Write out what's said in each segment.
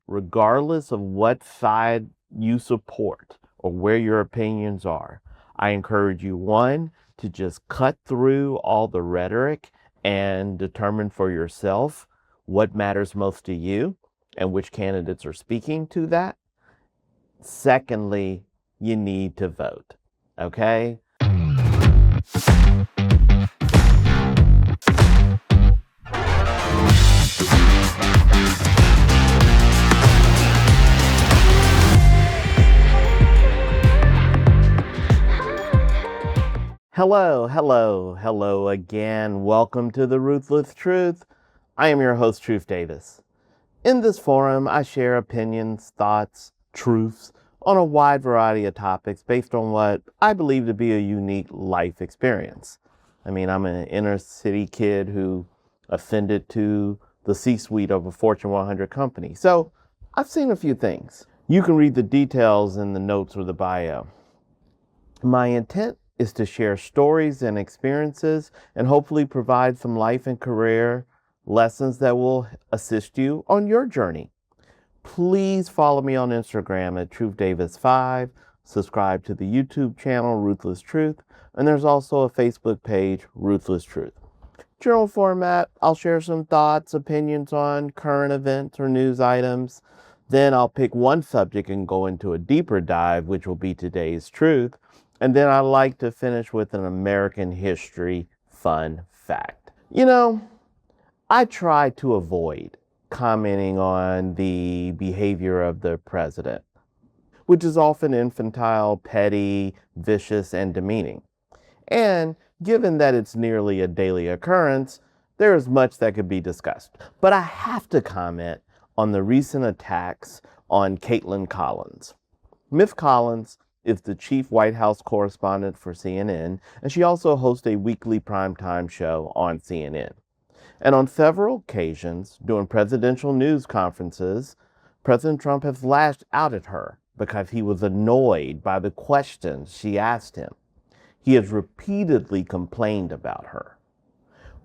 regardless of what side you support or where your opinions are, I encourage you, one, to just cut through all the rhetoric and determine for yourself what matters most to you and which candidates are speaking to that. Secondly, you need to vote, okay? Hello again. Welcome to the Ruthless Truth. I am your host, Truth Davis. In this forum, I share opinions, thoughts, truths on a wide variety of topics based on what I believe to be a unique life experience. I'm an inner city kid who ascended to the C-suite of a Fortune 100 company. So I've seen a few things. You can read the details in the notes or the bio. My intent is to share stories and experiences and hopefully provide some life and career lessons that will assist you on your journey. Please follow me on Instagram at TruthDavis5, subscribe to the YouTube channel Ruthless Truth, and there's also a Facebook page, Ruthless Truth. Journal format, I'll share some thoughts, opinions on current events or news items. Then I'll pick one subject and go into a deeper dive, which will be today's truth. And then I like to finish with an American history fun fact. I try to avoid commenting on the behavior of the president, which is often infantile, petty, vicious, and demeaning. And given that it's nearly a daily occurrence, there is much that could be discussed. But I have to comment on the recent attacks on Caitlin Collins. Ms. Collins is the chief White House correspondent for CNN, and she also hosts a weekly primetime show on CNN. And on several occasions during presidential news conferences, President Trump has lashed out at her because he was annoyed by the questions she asked him. He has repeatedly complained about her.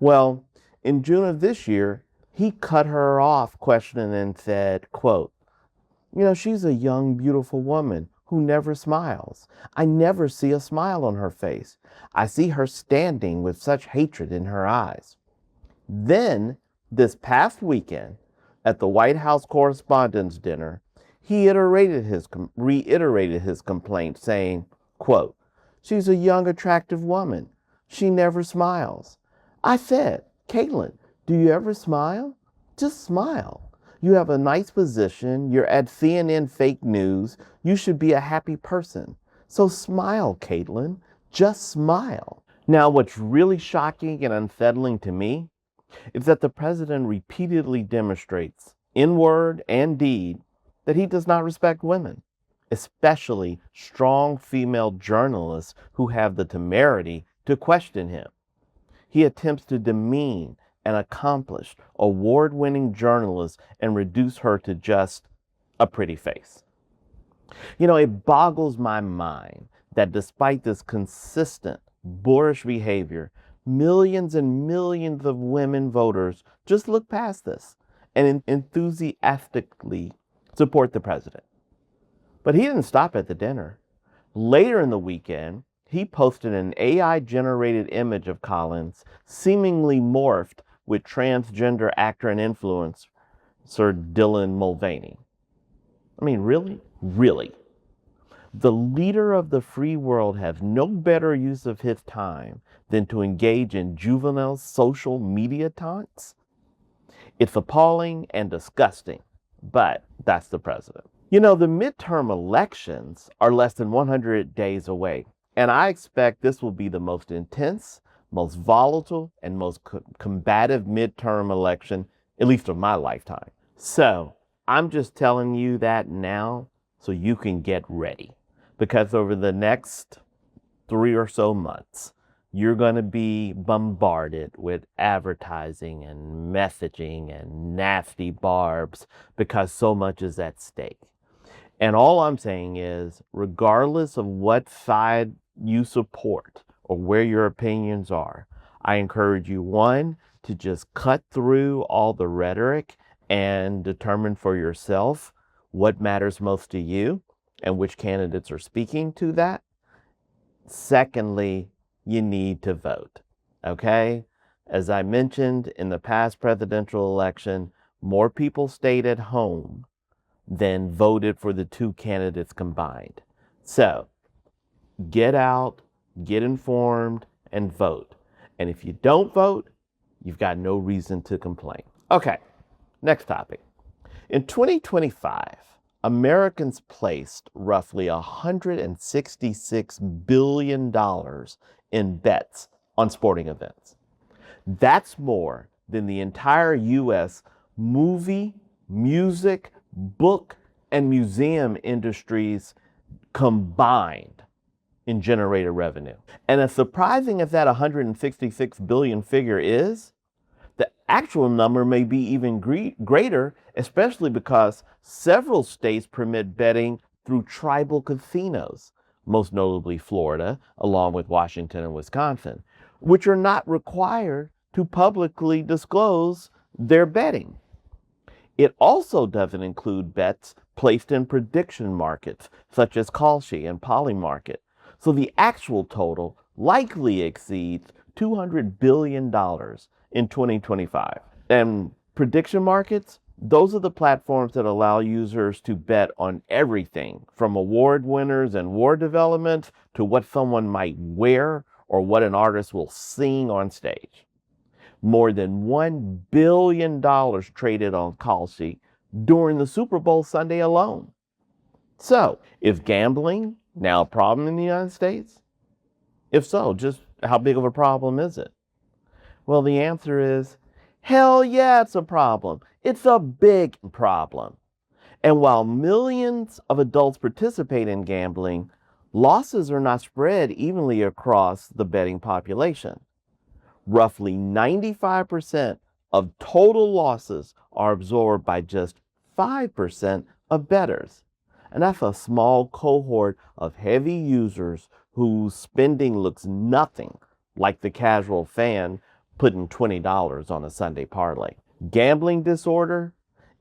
Well, in June of this year, he cut her off questioning and said, quote, she's a young, beautiful woman who never smiles. I never see a smile on her face. I see her standing with such hatred in her eyes. Then, this past weekend, at the White House Correspondents' Dinner, he reiterated his complaint, saying, quote, she's a young, attractive woman. She never smiles. I said, Caitlin, do you ever smile? Just smile. You have a nice position. You're at CNN fake news. You should be a happy person. So smile, Caitlin. Just smile. Now, what's really shocking and unsettling to me is that the president repeatedly demonstrates, in word and deed, that he does not respect women, especially strong female journalists who have the temerity to question him. He attempts to demean an accomplished, award-winning journalist and reduce her to just a pretty face. It boggles my mind that despite this consistent, boorish behavior, millions and millions of women voters just look past this and enthusiastically support the president. But he didn't stop at the dinner. Later in the weekend, he posted an AI-generated image of Collins, seemingly morphed with transgender actor and influencer Dylan Mulvaney. Really? Really? The leader of the free world has no better use of his time than to engage in juvenile social media taunts? It's appalling and disgusting, but that's the president. The midterm elections are less than 100 days away, and I expect this will be the most intense, most volatile, and most combative midterm election, at least of my lifetime. So I'm just telling you that now so you can get ready. Because over the next 3 or so months, you're going to be bombarded with advertising and messaging and nasty barbs because so much is at stake. And all I'm saying is, regardless of what side you support or where your opinions are, I encourage you, one, to just cut through all the rhetoric and determine for yourself what matters most to you and which candidates are speaking to that. Secondly, you need to vote, okay? As I mentioned, in the past presidential election, more people stayed at home than voted for the two candidates combined. So, get out, get informed, and vote. And if you don't vote, you've got no reason to complain. Okay, next topic. In 2025, Americans placed roughly $166 billion in bets on sporting events. That's more than the entire U.S. movie, music, book, and museum industries combined in generated revenue. And as surprising as that 166 billion figure is, the actual number may be even greater, especially because several states permit betting through tribal casinos, most notably Florida, along with Washington and Wisconsin, which are not required to publicly disclose their betting. It also doesn't include bets placed in prediction markets, such as Kalshi and Polymarket. So the actual total likely exceeds $200 billion in 2025. And prediction markets, those are the platforms that allow users to bet on everything from award winners and war developments to what someone might wear or what an artist will sing on stage. More than $1 billion traded on Kalshi during the Super Bowl Sunday alone. So, is gambling now a problem in the United States? If so, just how big of a problem is it? Well, the answer is, hell yeah, it's a problem. It's a big problem. And while millions of adults participate in gambling, losses are not spread evenly across the betting population. Roughly 95% of total losses are absorbed by just 5% of bettors. And that's a small cohort of heavy users whose spending looks nothing like the casual fan putting $20 on a Sunday parlay. Gambling disorder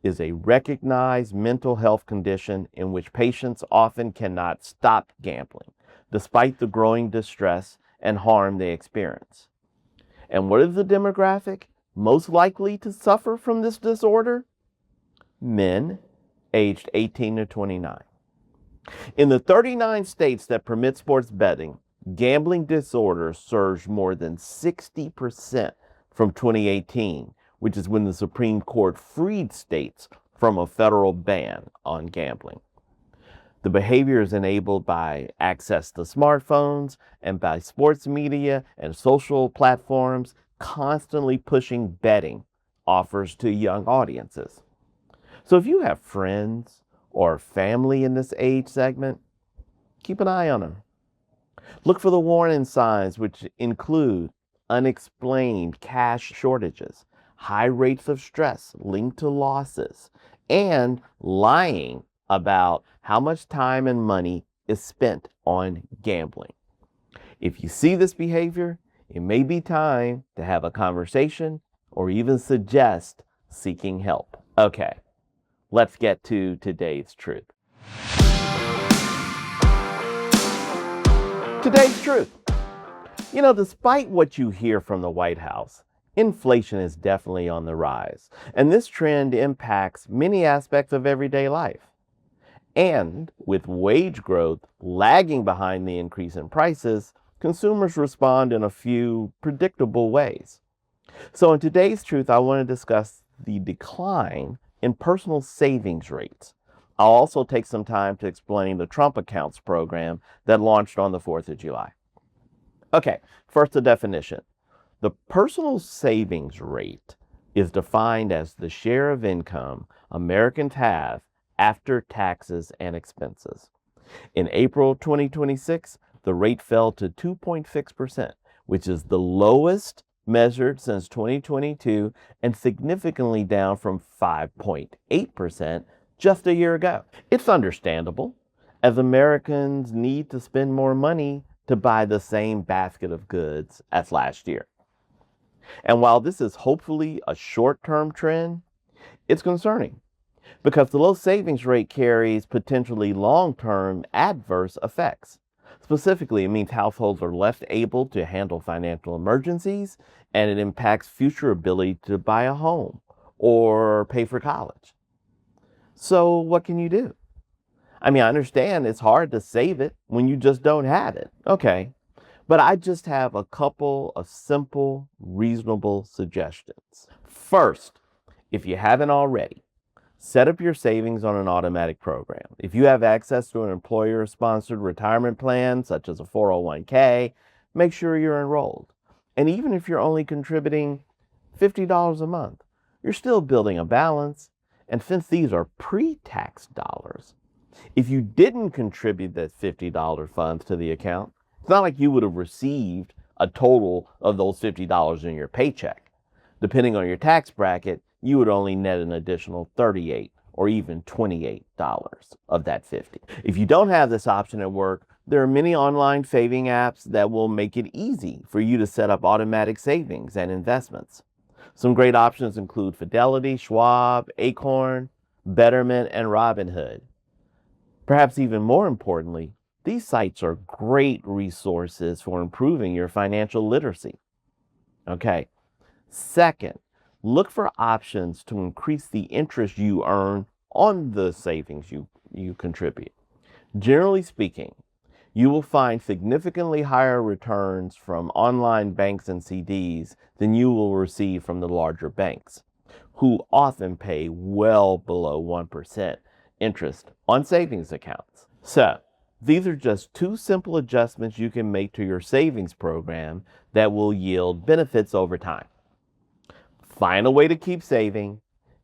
is a recognized mental health condition in which patients often cannot stop gambling, despite the growing distress and harm they experience. And what is the demographic most likely to suffer from this disorder? Men aged 18 to 29. In the 39 states that permit sports betting, gambling disorder surged more than 60% from 2018, which is when the Supreme Court freed states from a federal ban on gambling. The behavior is enabled by access to smartphones and by sports media and social platforms constantly pushing betting offers to young audiences. So if you have friends or family in this age segment, keep an eye on them. Look for the warning signs, which include unexplained cash shortages, high rates of stress linked to losses, and lying about how much time and money is spent on gambling. If you see this behavior, it may be time to have a conversation or even suggest seeking help. Okay, let's get to today's truth. Today's truth. You know, despite what you hear from the White House, inflation is definitely on the rise, and this trend impacts many aspects of everyday life. And with wage growth lagging behind the increase in prices, consumers respond in a few predictable ways. So in today's truth, I want to discuss the decline in personal savings rates. I'll also take some time to explain the Trump Accounts program that launched on the 4th of July. Okay, first the definition. The personal savings rate is defined as the share of income Americans have after taxes and expenses. In April 2026, the rate fell to 2.6%, which is the lowest measured since 2022 and significantly down from 5.8% just a year ago. It's understandable, as Americans need to spend more money to buy the same basket of goods as last year. And while this is hopefully a short-term trend, It's concerning because the low savings rate carries potentially long-term adverse effects. Specifically, it means households are less able to handle financial emergencies, and it impacts future ability to buy a home or pay for college. So what can you do? I mean, I understand it's hard to save it when you just don't have it. Okay. But I just have a couple of simple, reasonable suggestions. First, if you haven't already, set up your savings on an automatic program. If you have access to an employer-sponsored retirement plan, such as a 401k, make sure you're enrolled. And even if you're only contributing $50 a month, you're still building a balance. And since these are pre-tax dollars, if you didn't contribute that $50 funds to the account, it's not like you would have received a total of those $50 in your paycheck. Depending on your tax bracket, you would only net an additional $38 or even $28 of that $50. If you don't have this option at work, there are many online saving apps that will make it easy for you to set up automatic savings and investments. Some great options include Fidelity, Schwab, Acorn, Betterment, and Robinhood. Perhaps even more importantly, these sites are great resources for improving your financial literacy. Okay. Second, look for options to increase the interest you earn on the savings you contribute. Generally speaking, you will find significantly higher returns from online banks and CDs than you will receive from the larger banks, who often pay well below 1% interest on savings accounts. So, these are just two simple adjustments you can make to your savings program that will yield benefits over time. Find a way to keep saving,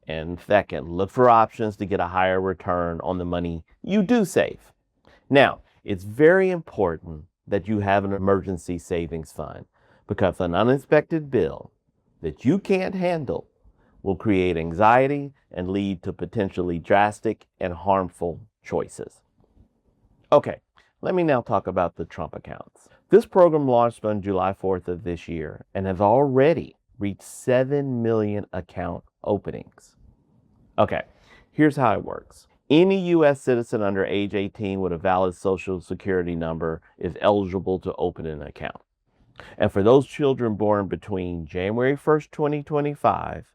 and second, look for options to get a higher return on the money you do save. Now, it's very important that you have an emergency savings fund because an unexpected bill that you can't handle will create anxiety and lead to potentially drastic and harmful choices. Okay, let me now talk about the Trump accounts. This program launched on July 4th of this year and has already reached 7 million account openings. Okay, here's how it works. Any U.S. citizen under age 18 with a valid Social Security number is eligible to open an account. And for those children born between January 1st, 2025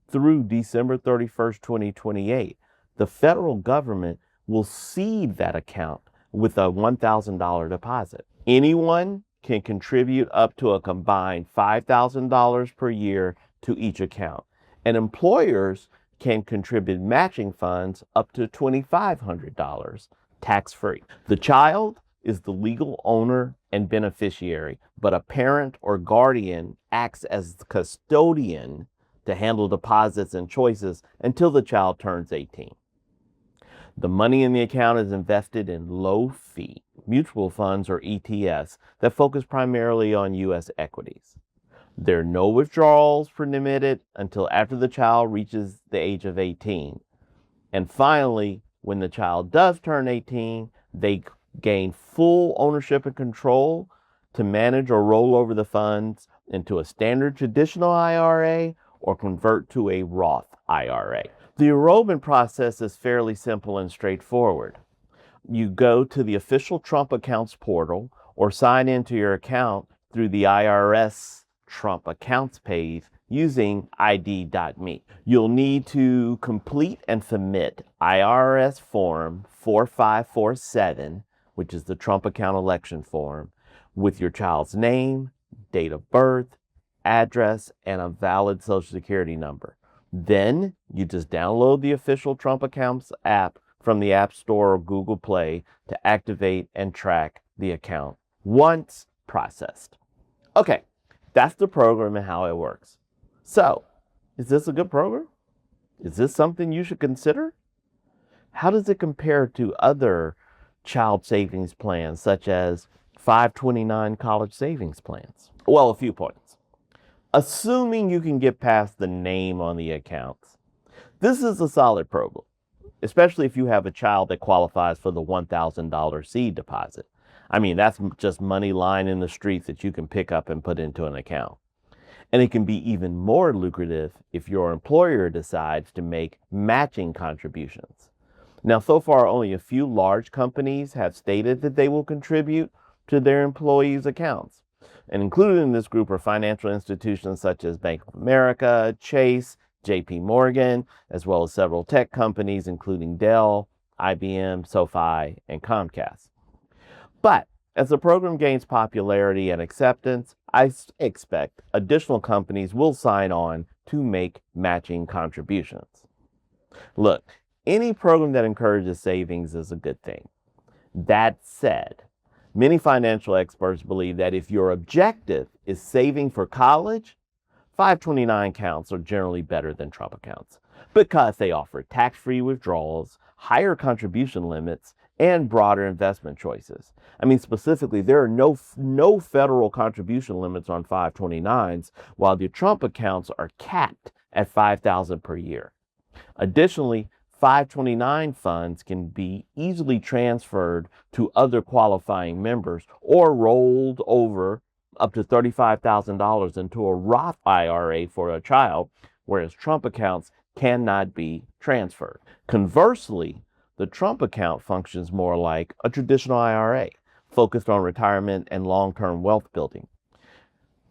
through December 31st, 2028, the federal government will seed that account with a $1,000 deposit. Anyone can contribute up to a combined $5,000 per year to each account, and employers can contribute matching funds up to $2,500 tax-free. The child is the legal owner and beneficiary, but a parent or guardian acts as the custodian to handle deposits and choices until the child turns 18. The money in the account is invested in low-fee mutual funds or ETFs that focus primarily on U.S. equities. There are no withdrawals permitted until after the child reaches the age of 18. And finally, when the child does turn 18, they gain full ownership and control to manage or roll over the funds into a standard traditional IRA or convert to a Roth IRA. The enrollment process is fairly simple and straightforward. You go to the official Trump Accounts portal or sign into your account through the IRS Trump Accounts page using ID.me. You'll need to complete and submit IRS Form 4547, which is the Trump Account Election Form, with your child's name, date of birth, address, and a valid Social Security number. Then you just download the official Trump Accounts app from the App Store or Google Play to activate and track the account once processed. Okay, that's the program and how it works. So, is this a good program? Is this something you should consider? How does it compare to other child savings plans such as 529 college savings plans? Well, a few points. Assuming you can get past the name on the accounts, this is a solid program, especially if you have a child that qualifies for the $1,000 seed deposit. I mean, that's just money lying in the street that you can pick up and put into an account. And it can be even more lucrative if your employer decides to make matching contributions. Now, so far, only a few large companies have stated that they will contribute to their employees' accounts. And included in this group are financial institutions such as Bank of America, Chase, JP Morgan, as well as several tech companies, including Dell, IBM, SoFi, and Comcast. But as the program gains popularity and acceptance, I expect additional companies will sign on to make matching contributions. Look, any program that encourages savings is a good thing. That said, many financial experts believe that if your objective is saving for college, 529 accounts are generally better than Trump accounts because they offer tax-free withdrawals, higher contribution limits, and broader investment choices. I mean, specifically, there are no federal contribution limits on 529s, while the Trump accounts are capped at $5,000 per year. Additionally, 529 funds can be easily transferred to other qualifying members or rolled over up to $35,000 into a Roth IRA for a child, whereas Trump accounts cannot be transferred. Conversely, the Trump account functions more like a traditional IRA, focused on retirement and long-term wealth building.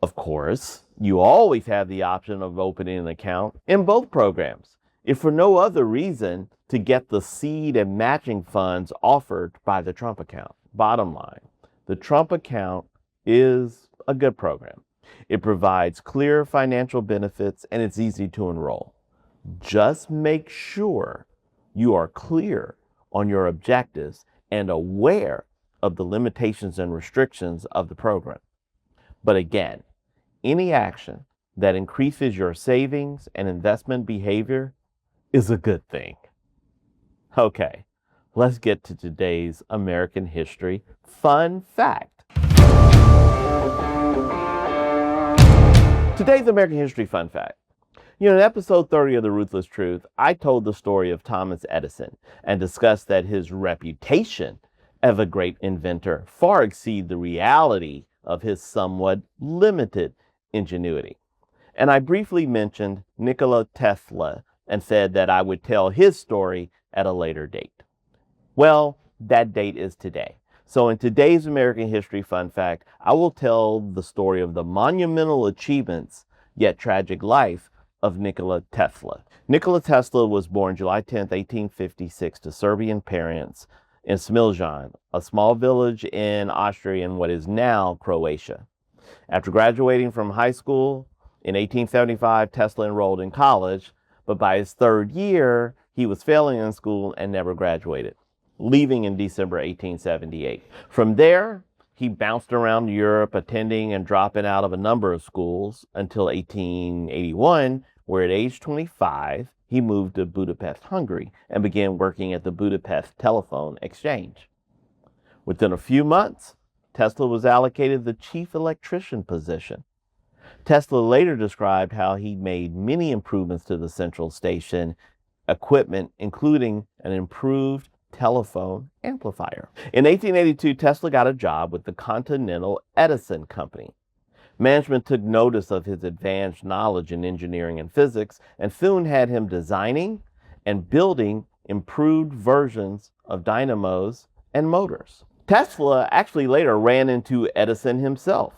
Of course, you always have the option of opening an account in both programs, if for no other reason to get the seed and matching funds offered by the Trump account. Bottom line, the Trump account is a good program. It provides clear financial benefits and it's easy to enroll. Just make sure you are clear on your objectives and aware of the limitations and restrictions of the program. But again, any action that increases your savings and investment behavior is a good thing. Okay, let's get to today's American history fun fact. Today's American history fun fact. In episode 30 of The Ruthless Truth, I told the story of Thomas Edison and discussed that his reputation as a great inventor far exceeds the reality of his somewhat limited ingenuity. And I briefly mentioned Nikola Tesla and said that I would tell his story at a later date. Well, that date is today. So in today's American history fun fact, I will tell the story of the monumental achievements yet tragic life of Nikola Tesla. Nikola Tesla was born July 10, 1856 to Serbian parents in Smiljan, a small village in Austria in what is now Croatia. After graduating from high school in 1875, Tesla enrolled in college, but by his third year, he was failing in school and never graduated, leaving in December 1878. From there, he bounced around Europe, attending and dropping out of a number of schools until 1881, where at age 25, he moved to Budapest, Hungary, and began working at the Budapest Telephone Exchange. Within a few months, Tesla was allocated the chief electrician position. Tesla later described how he made many improvements to the central station equipment, including an improved telephone amplifier. In 1882, Tesla got a job with the Continental Edison Company. Management took notice of his advanced knowledge in engineering and physics and soon had him designing and building improved versions of dynamos and motors. Tesla actually later ran into Edison himself,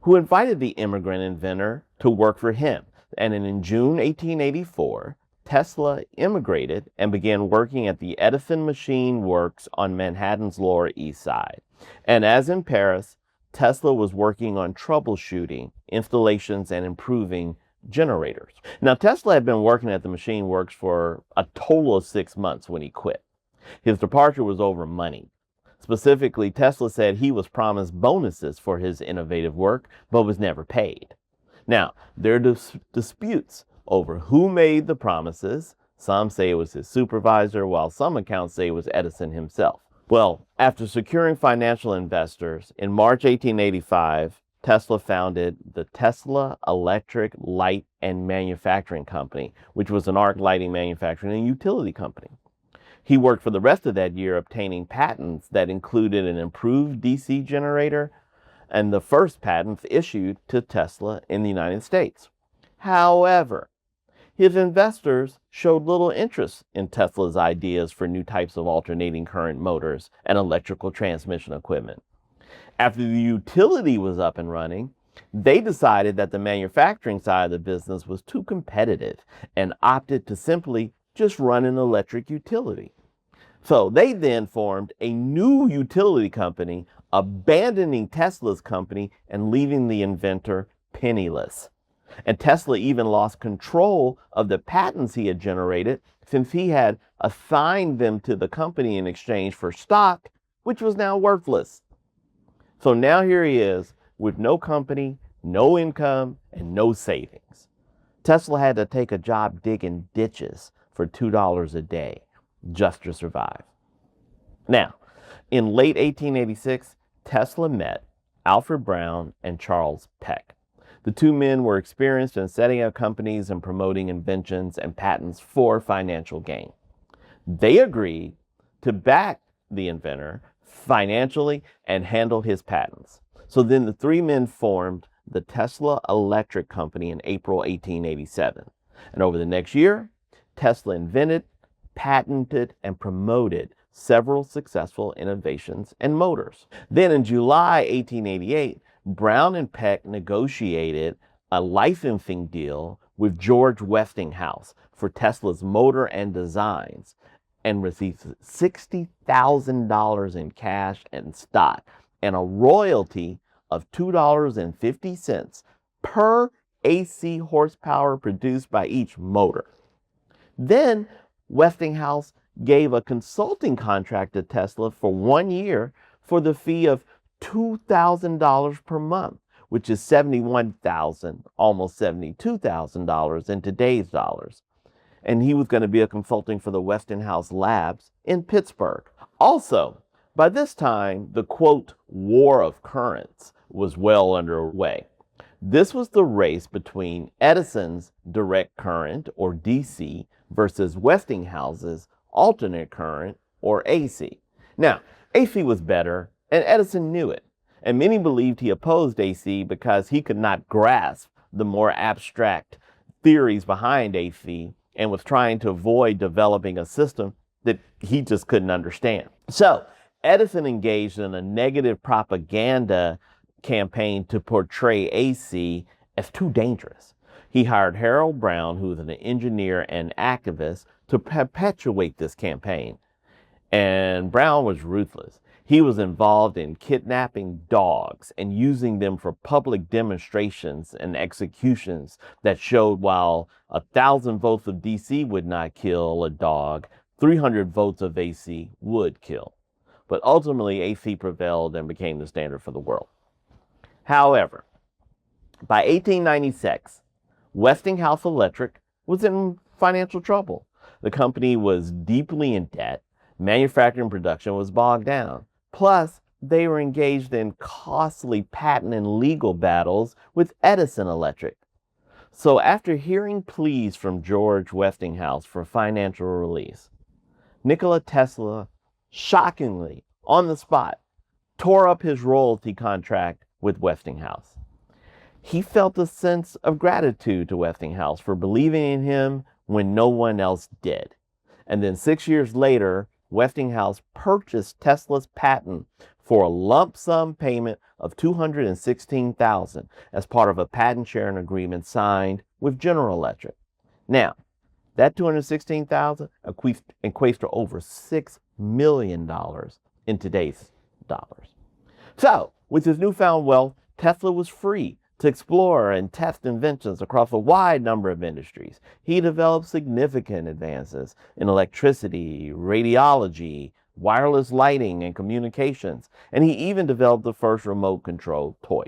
who invited the immigrant inventor to work for him. And in June 1884, Tesla immigrated and began working at the Edison Machine Works on Manhattan's Lower East Side. And as in Paris, Tesla was working on troubleshooting installations and improving generators. Now, Tesla had been working at the Machine Works for a total of 6 months when he quit. His departure was over money. Specifically, Tesla said he was promised bonuses for his innovative work, but was never paid. Now, there are disputes over who made the promises. Some say it was his supervisor, while some accounts say it was Edison himself. Well, after securing financial investors, in March 1885, Tesla founded the Tesla Electric Light and Manufacturing Company, which was an arc lighting manufacturing and utility company. He worked for the rest of that year obtaining patents that included an improved DC generator, and the first patent issued to Tesla in the United States. However, his investors showed little interest in Tesla's ideas for new types of alternating current motors and electrical transmission equipment. After the utility was up and running, they decided that the manufacturing side of the business was too competitive and opted to simply just run an electric utility. So they then formed a new utility company, abandoning Tesla's company and leaving the inventor penniless. And Tesla even lost control of the patents he had generated, since he had assigned them to the company in exchange for stock, which was now worthless. So now here he is with no company, no income, and no savings. Tesla had to take a job digging ditches for $2 a day just to survive. Now, in late 1886, Tesla met Alfred Brown and Charles Peck. The two men were experienced in setting up companies and promoting inventions and patents for financial gain. They agreed to back the inventor financially and handle his patents. So then the three men formed the Tesla Electric Company in April 1887. And over the next year, Tesla invented, patented, and promoted several successful innovations and motors. Then in July 1888, Brown and Peck negotiated a licensing deal with George Westinghouse for Tesla's motor and designs, and received $60,000 in cash and stock and a royalty of $2.50 per AC horsepower produced by each motor. Then Westinghouse gave a consulting contract to Tesla for 1 year for the fee of $2,000 per month, which is $71,000, almost $72,000 in today's dollars. And he was going to be a consulting for the Westinghouse Labs in Pittsburgh. Also, by this time, the quote, war of currents was well underway. This was the race between Edison's direct current, or DC, versus Westinghouse's alternate current, or AC. Now, AC was better, and Edison knew it. And many believed he opposed AC because he could not grasp the more abstract theories behind AC and was trying to avoid developing a system that he just couldn't understand. So Edison engaged in a negative propaganda campaign to portray AC as too dangerous. He hired Harold Brown, who was an engineer and activist, to perpetuate this campaign. And Brown was ruthless. He was involved in kidnapping dogs and using them for public demonstrations and executions that showed while 1,000 volts of DC would not kill a dog, 300 volts of AC would kill. But ultimately, AC prevailed and became the standard for the world. However, by 1896, Westinghouse Electric was in financial trouble. The company was deeply in debt. Manufacturing production was bogged down. Plus, they were engaged in costly patent and legal battles with Edison Electric. So after hearing pleas from George Westinghouse for financial release, Nikola Tesla, shockingly, on the spot, tore up his royalty contract with Westinghouse. He felt a sense of gratitude to Westinghouse for believing in him when no one else did. And then 6 years later, Westinghouse purchased Tesla's patent for a lump sum payment of $216,000 as part of a patent sharing agreement signed with General Electric. Now, that $216,000 equates to over $6 million in today's dollars. So, with his newfound wealth, Tesla was free to explore and test inventions across a wide number of industries. He developed significant advances in electricity, radiology, wireless lighting, and communications, and he even developed the first remote-controlled toy.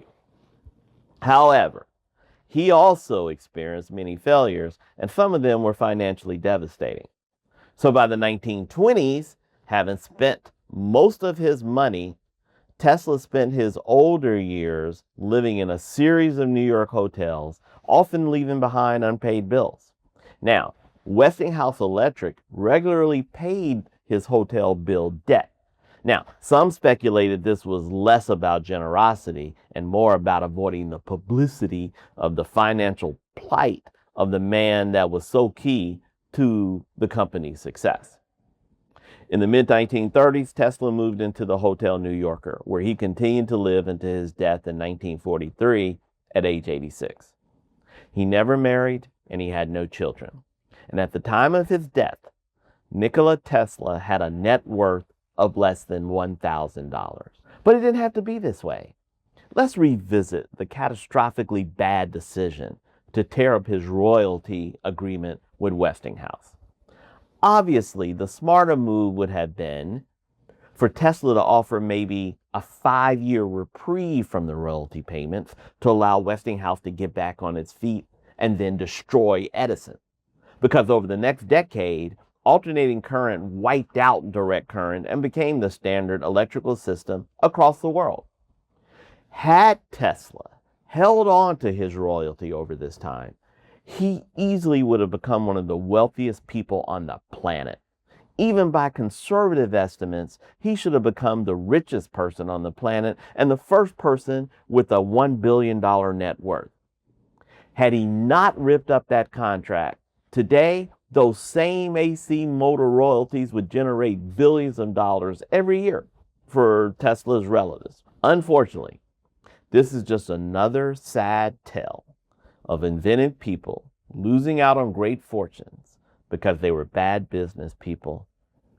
However, he also experienced many failures, and some of them were financially devastating. So by the 1920s, having spent most of his money, Tesla spent his older years living in a series of New York hotels, often leaving behind unpaid bills. Now, Westinghouse Electric regularly paid his hotel bill debt, Now, some speculated this was less about generosity and more about avoiding the publicity of the financial plight of the man that was so key to the company's success. In the mid-1930s, Tesla moved into the Hotel New Yorker, where he continued to live until his death in 1943 at age 86. He never married and he had no children. And at the time of his death, Nikola Tesla had a net worth of less than $1,000. But it didn't have to be this way. Let's revisit the catastrophically bad decision to tear up his royalty agreement with Westinghouse. Obviously, the smarter move would have been for Tesla to offer maybe a 5-year reprieve from the royalty payments to allow Westinghouse to get back on its feet and then destroy Edison. Because over the next decade, alternating current wiped out direct current and became the standard electrical system across the world. Had Tesla held on to his royalty over this time, he easily would have become one of the wealthiest people on the planet. Even by conservative estimates, he should have become the richest person on the planet and the first person with a $1 billion net worth. Had he not ripped up that contract, today, those same AC motor royalties would generate billions of dollars every year for Tesla's relatives. Unfortunately, this is just another sad tale of inventive people losing out on great fortunes because they were bad business people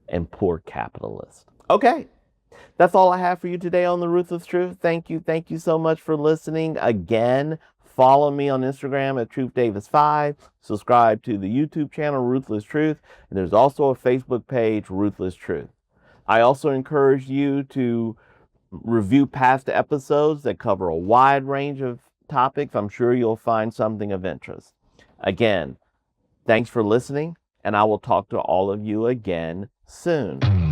and poor capitalists. Okay, that's all I have for you today on The Ruthless Truth. Thank you so much for listening. Again, follow me on Instagram at TruthDavis5. Subscribe to the YouTube channel, Ruthless Truth. And there's also a Facebook page, Ruthless Truth. I also encourage you to review past episodes that cover a wide range of topics. I'm sure you'll find something of interest. Again, thanks for listening, and I will talk to all of you again soon.